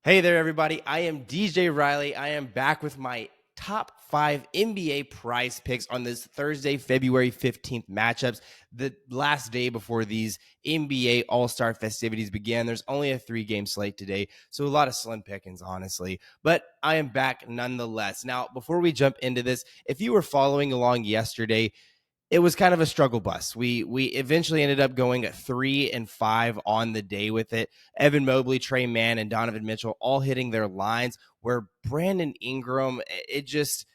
Hey there, everybody. I am DJ Riley. I am back with my top 5 NBA prize picks on this Thursday, February 15th matchups, the last day before these NBA All-Star festivities began. There's only a 3-game slate today, so a lot of slim pickings, honestly. But I am back nonetheless. Now, before we jump into this, if you were following along yesterday, it was kind of a struggle bus. We eventually ended up going at 3 and 5 on the day with it. Evan Mobley, Trey Mann, and Donovan Mitchell all hitting their lines, where Brandon Ingram, it just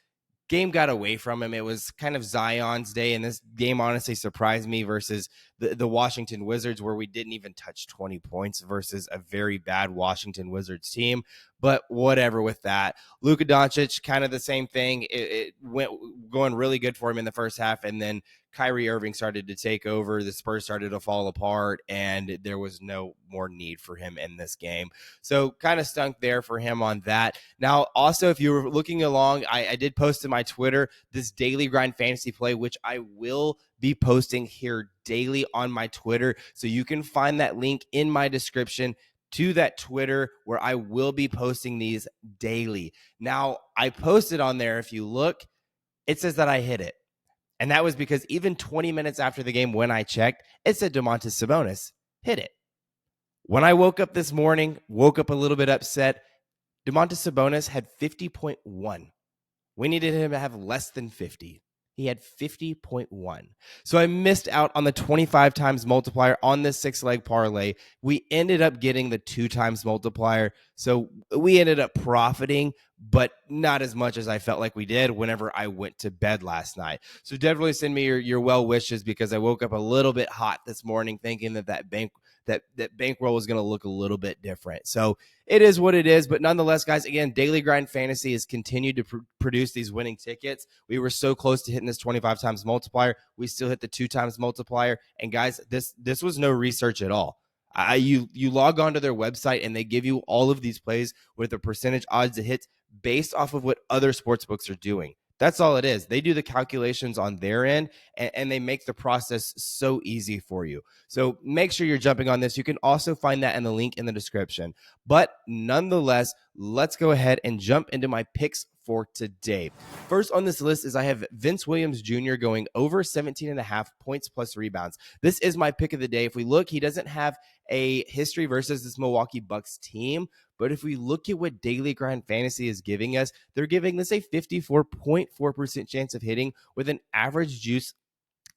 game got away from him. It was kind of Zion's day, and this game honestly surprised me versus the Washington Wizards, where we didn't even touch 20 points versus a very bad Washington Wizards team. But whatever with that. Luka Doncic, kind of the same thing. It went going really good for him in the first half, and then Kyrie Irving started to take over. The Spurs started to fall apart, and there was no more need for him in this game. So kind of stunk there for him on that. Now, also, if you were looking along, I did post to my Twitter this daily grind fantasy play, which I will be posting here daily on my Twitter. So you can find that link in my description to that Twitter, where I will be posting these daily. Now, I posted on there, if you look, it says that I hit it. And that was because even 20 minutes after the game, when I checked, it said Domantas Sabonis hit it. When I woke up this morning, woke up a little bit upset, Domantas Sabonis had 50.1. We needed him to have less than 50. He had 50.1. So I missed out on the 25 times multiplier on this 6-leg parlay. We ended up getting the 2 times multiplier. So we ended up profiting, but not as much as I felt like we did whenever I went to bed last night. So definitely send me your well wishes, because I woke up a little bit hot this morning thinking that bankroll was going to look a little bit different. So it is what it is. But nonetheless, guys, again, Daily Grind Fantasy has continued to produce these winning tickets. We were so close to hitting this 25 times multiplier. We still hit the 2 times multiplier. And guys, this was no research at all. You log onto their website, and they give you all of these plays with the percentage odds to hit based off of what other sports books are doing. That's all it is. They do the calculations on their end, and they make the process so easy for you. So make sure you're jumping on this. You can also find that in the link in the description. But nonetheless, let's go ahead and jump into my picks for today. First on this list is I have Vince Williams Jr. going over 17.5 points plus rebounds. This is my pick of the day. If we look, he doesn't have a history versus this Milwaukee Bucks team. But if we look at what Daily Grind Fantasy is giving us, they're giving this a 54.4% chance of hitting with an average juice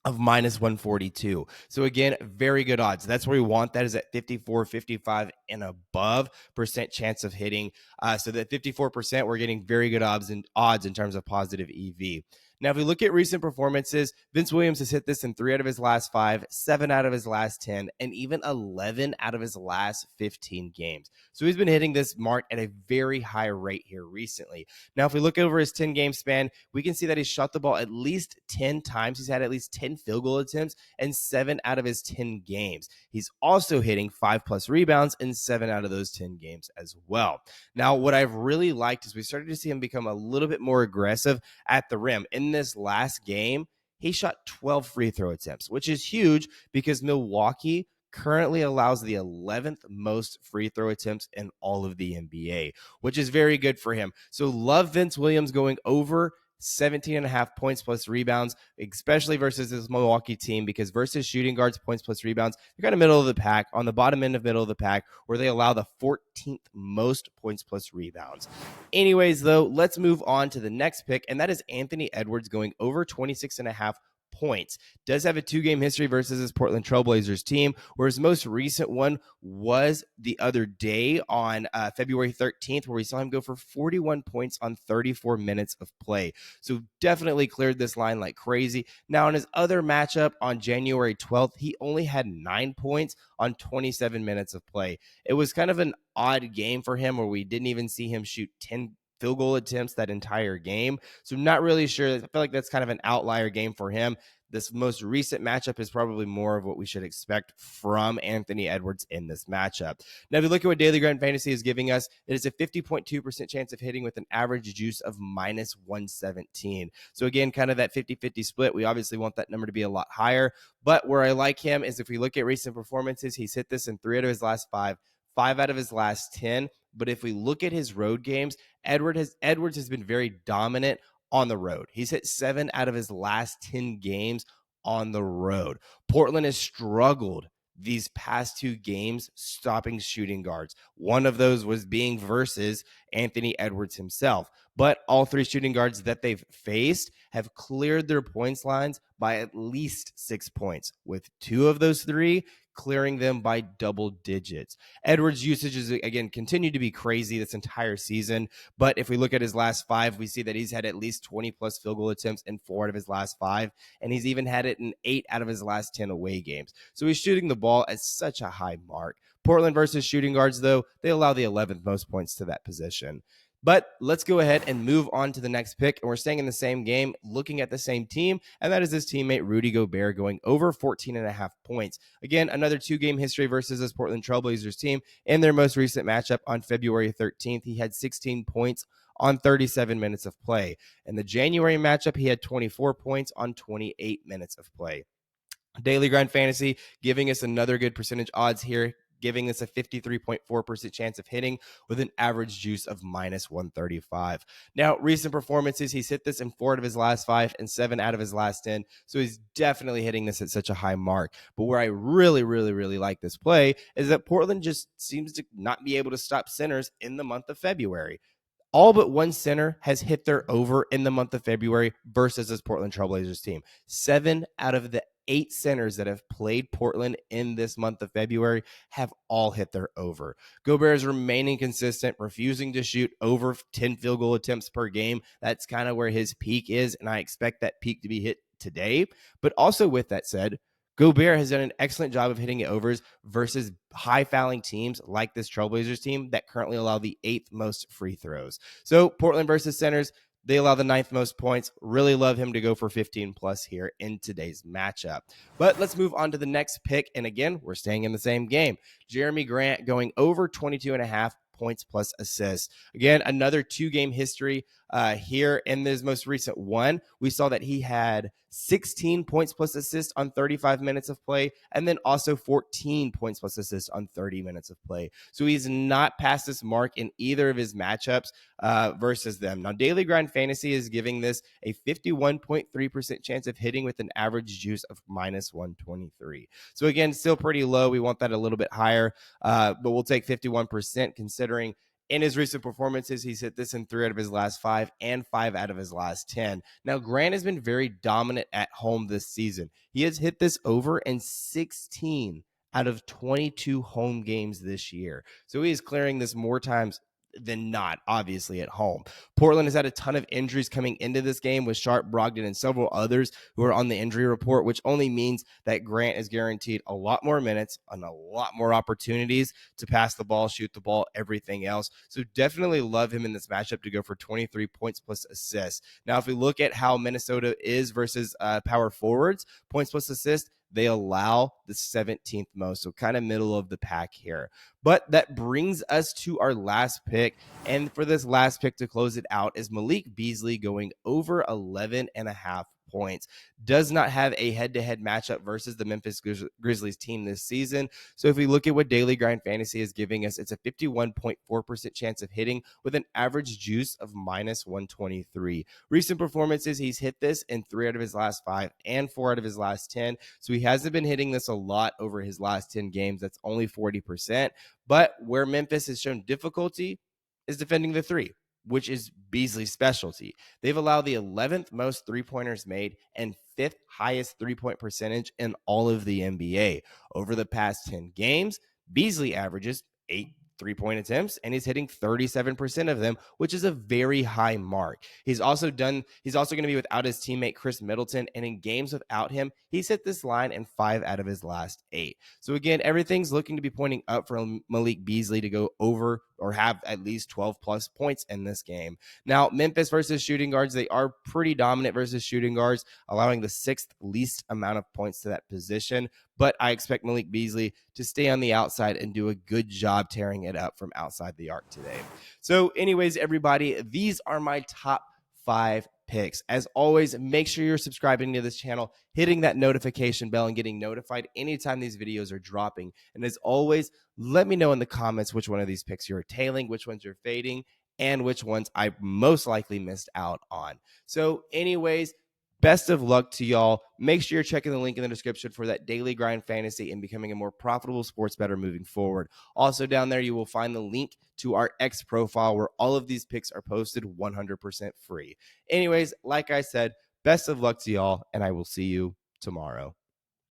of minus 142. So again, very good odds. That's where we want that, is at 54, 55 and above percent chance of hitting. So that 54%, we're getting very good odds in terms of positive EV. Now, if we look at recent performances, Vince Williams has hit this in 3 out of his last 5, 7 out of his last 10, and even 11 out of his last 15 games. So he's been hitting this mark at a very high rate here recently. Now, if we look over his 10-game span, we can see that he's shot the ball at least 10 times. He's had at least 10 field goal attempts in 7 out of his 10 games. He's also hitting 5+ rebounds in 7 out of those 10 games as well. Now, what I've really liked is we started to see him become a little bit more aggressive at the rim. In this last game, he shot 12 free throw attempts, which is huge because Milwaukee currently allows the 11th most free throw attempts in all of the NBA, which is very good for him. So love Vince Williams going over 17.5 points plus rebounds, especially versus this Milwaukee team, because versus shooting guards, points plus rebounds, they're kind of middle of the pack, on the bottom end of middle of the pack, where they allow the 14th most points plus rebounds. Anyways, though, let's move on to the next pick, and that is Anthony Edwards going over 26.5 points. Does have a 2-game history versus his Portland Trailblazers team, where his most recent one was the other day on February 13th, where we saw him go for 41 points on 34 minutes of play. So definitely cleared this line like crazy. Now, in his other matchup on January 12th, he only had 9 points on 27 minutes of play. It was kind of an odd game for him, where we didn't even see him shoot 10 field goal attempts that entire game. So not really sure. I feel like that's kind of an outlier game for him. This most recent matchup is probably more of what we should expect from Anthony Edwards in this matchup. Now, if you look at what Daily Grind Fantasy is giving us, it is a 50.2% chance of hitting with an average juice of minus 117. So again, kind of that 50-50 split. We obviously want that number to be a lot higher. But where I like him is if we look at recent performances, he's hit this in 3 out of his last 5, 5 out of his last 10. But if we look at his road games, Edwards has been very dominant on the road. He's hit 7 out of his last 10 games on the road. Portland has struggled these past 2 games stopping shooting guards. One of those was being versus Anthony Edwards himself. But all 3 shooting guards that they've faced have cleared their points lines by at least 6 points, with 2 of those 3 clearing them by double digits. Edwards' usage is, again, continued to be crazy this entire season. But if we look at his last 5, we see that he's had at least 20-plus field goal attempts in 4 out of his last 5. And he's even had it in 8 out of his last 10 away games. So he's shooting the ball at such a high mark. Portland versus shooting guards, though, they allow the 11th most points to that position. But let's go ahead and move on to the next pick. And we're staying in the same game, looking at the same team. And that is his teammate, Rudy Gobert, going over 14.5 points. Again, another 2-game history versus this Portland Trailblazers team. In their most recent matchup on February 13th, he had 16 points on 37 minutes of play. In the January matchup, he had 24 points on 28 minutes of play. Daily Grind Fantasy giving us another good percentage odds here, giving us a 53.4% chance of hitting with an average juice of minus 135. Now, recent performances, he's hit this in 4 out of his last 5 and 7 out of his last 10. So he's definitely hitting this at such a high mark. But where I really like this play is that Portland just seems to not be able to stop centers in the month of February. All but one center has hit their over in the month of February versus this Portland Trailblazers team. 7 out of the 8 centers that have played Portland in this month of February have all hit their over. Gobert is remaining consistent, refusing to shoot over 10 field goal attempts per game. That's kind of where his peak is, and I expect that peak to be hit today. But also with that said, Gobert has done an excellent job of hitting overs versus high fouling teams like this Trailblazers team that currently allow the 8th most free throws. So Portland versus centers, they allow the 9th most points. Really love him to go for 15 plus here in today's matchup. But let's move on to the next pick. And again, we're staying in the same game. Jeremy Grant going over 22.5 points plus assists. Again, another 2-game history here in this most recent one. We saw that he had 16 points plus assists on 35 minutes of play, and then also 14 points plus assists on 30 minutes of play. So he's not past this mark in either of his matchups versus them. Now, Daily Grind Fantasy is giving this a 51.3% chance of hitting with an average juice of minus 123. So again, still pretty low. We want that a little bit higher, but we'll take 51% considering in his recent performances, he's hit this in 3 out of his last 5 and 5 out of his last 10. Now, Grant has been very dominant at home this season. He has hit this over in 16 out of 22 home games this year. So he is clearing this more times than not, obviously, at home. Portland has had a ton of injuries coming into this game with Sharp, Brogdon, and several others who are on the injury report, which only means that Grant is guaranteed a lot more minutes and a lot more opportunities to pass the ball, shoot the ball, everything else. So definitely love him in this matchup to go for 23 points plus assists. Now, if we look at how Minnesota is versus power forwards, points plus assists, they allow the 17th most, so kind of middle of the pack here. But that brings us to our last pick. And for this last pick to close it out is Malik Beasley going over 11.5 points. Does not have a head-to-head matchup versus the Memphis Grizzlies team this season. So if we look at what Daily Grind Fantasy is giving us, it's a 51.4% chance of hitting with an average juice of minus 123. Recent performances, he's hit this in 3 out of his last 5 and 4 out of his last 10. So he hasn't been hitting this a lot over his last 10 games. That's only 40%. But where Memphis has shown difficulty is defending the 3, which is Beasley's specialty. They've allowed the 11th most three-pointers made and 5th highest three-point percentage in all of the NBA. Over the past 10 games, Beasley averages 8 3-point attempts, and he's hitting 37% of them, which is a very high mark. He's also going to be without his teammate Chris Middleton, and in games without him, he's hit this line in 5 out of his last 8. So again, everything's looking to be pointing up for Malik Beasley to go over or have at least 12 plus points in this game. Now, Memphis versus shooting guards, they are pretty dominant versus shooting guards, allowing the 6th least amount of points to that position. But I expect Malik Beasley to stay on the outside and do a good job tearing it up from outside the arc today. So anyways, everybody, these are my top PrizePicks. As always, make sure you're subscribing to this channel, hitting that notification bell, and getting notified anytime these videos are dropping. And as always, let me know in the comments which one of these picks you're tailing, which ones you're fading, and which ones I most likely missed out on. So anyways, best of luck to y'all. Make sure you're checking the link in the description for that daily grind fantasy and becoming a more profitable sports bettor moving forward. Also down there, you will find the link to our X profile where all of these picks are posted 100% free. Anyways, like I said, best of luck to y'all, and I will see you tomorrow.